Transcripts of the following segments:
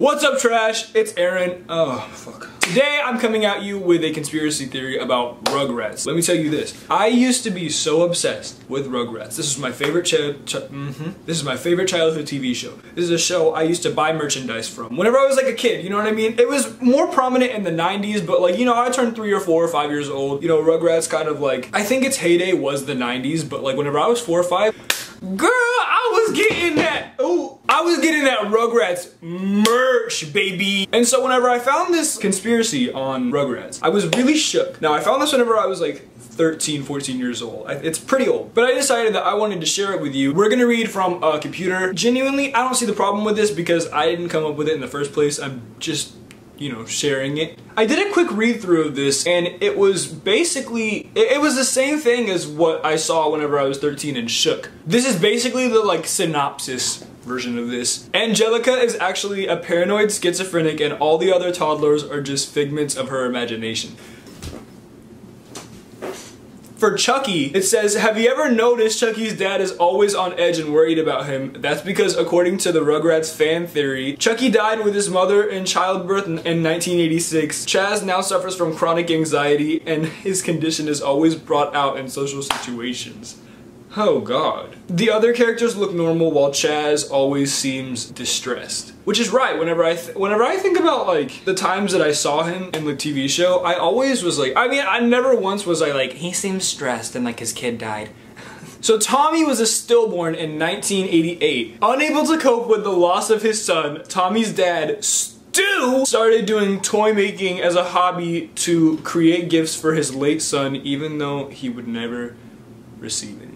What's up, trash? It's Aaron. Oh, fuck. Today, I'm coming at you with a conspiracy theory about Rugrats. Let me tell you this. I used to be so obsessed with Rugrats. This is my favorite This is my favorite childhood TV show. This is a show I used to buy merchandise from whenever I was like a kid, you know what I mean? It was more prominent in the 90s, but like, you know, I turned 3 or 4 or 5 years old. You know, Rugrats kind of like, I think its heyday was the 90s, but like whenever I was 4 or 5, girl, I was getting that. Ooh, I was getting that Rugrats merch, baby. And so whenever I found this conspiracy on Rugrats, I was really shook. Now, I found this whenever I was like 13, 14 years old. It's pretty old. But I decided that I wanted to share it with you. We're gonna read from a computer. Genuinely, I don't see the problem with this because I didn't come up with it in the first place. I'm just, you know, sharing it. I did a quick read through of this and it was basically, it was the same thing as what I saw whenever I was 13 and shook. This is basically the like synopsis version of this. Angelica is actually a paranoid schizophrenic and all the other toddlers are just figments of her imagination. For Chucky, it says, have you ever noticed Chucky's dad is always on edge and worried about him? That's because according to the Rugrats fan theory, Chucky died with his mother in childbirth in 1986. Chaz now suffers from chronic anxiety and his condition is always brought out in social situations. Oh god. The other characters look normal while Chaz always seems distressed. Which is right, whenever I think about like the times that I saw him in the TV show, I always was like, I mean, I never once was I like, he seems stressed and like his kid died. So Tommy was a stillborn in 1988. Unable to cope with the loss of his son, Tommy's dad, Stu, started doing toy making as a hobby to create gifts for his late son, even though he would never receive any.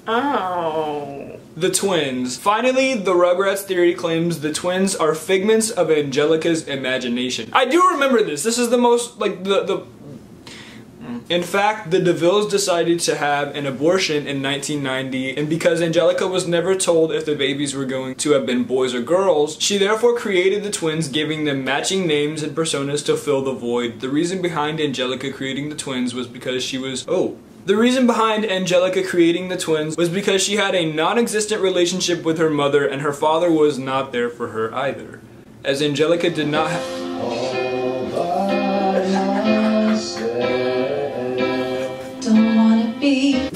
Oh. The twins. Finally, the Rugrats theory claims the twins are figments of Angelica's imagination. I do remember this. This is the most, like, In fact, the DeVilles decided to have an abortion in 1990, and because Angelica was never told if the babies were going to have been boys or girls, she therefore created the twins, giving them matching names and personas to fill the void. The reason behind Angelica creating the twins was because she was... The reason behind Angelica creating the twins was because she had a non-existent relationship with her mother and her father was not there for her either. As Angelica did not have... Don't wanna be.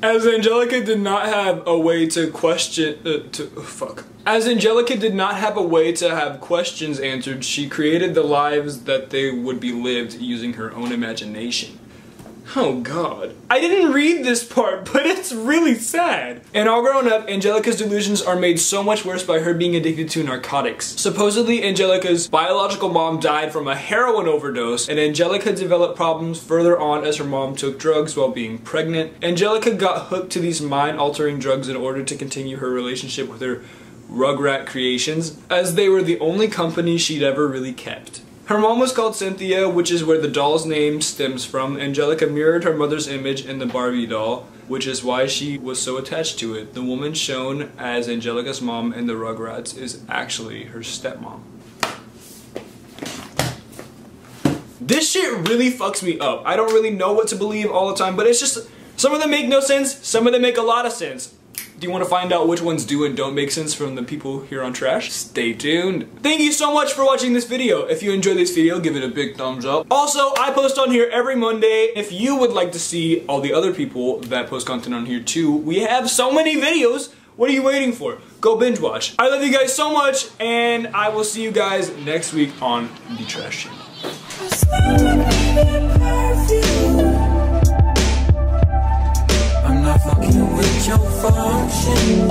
As Angelica did not have a way to As Angelica did not have a way to have questions answered, she created the lives that they would be lived using her own imagination. Oh god. I didn't read this part, but it's really sad. And all grown up, Angelica's delusions are made so much worse by her being addicted to narcotics. Supposedly, Angelica's biological mom died from a heroin overdose, and Angelica developed problems further on as her mom took drugs while being pregnant. Angelica got hooked to these mind-altering drugs in order to continue her relationship with her Rugrat creations, as they were the only company she'd ever really kept. Her mom was called Cynthia, which is where the doll's name stems from. Angelica mirrored her mother's image in the Barbie doll, which is why she was so attached to it. The woman shown as Angelica's mom in the Rugrats is actually her stepmom. This shit really fucks me up. I don't really know what to believe all the time, but it's just, some of them make no sense, some of them make a lot of sense. Do you want to find out which ones do and don't make sense from the people here on Trash? Stay tuned. Thank you so much for watching this video. If you enjoyed this video, give it a big thumbs up. Also, I post on here every Monday. If you would like to see all the other people that post content on here too, we have so many videos. What are you waiting for? Go binge watch. I love you guys so much, and I will see you guys next week on The Trash Channel. I'm not fucking with your function.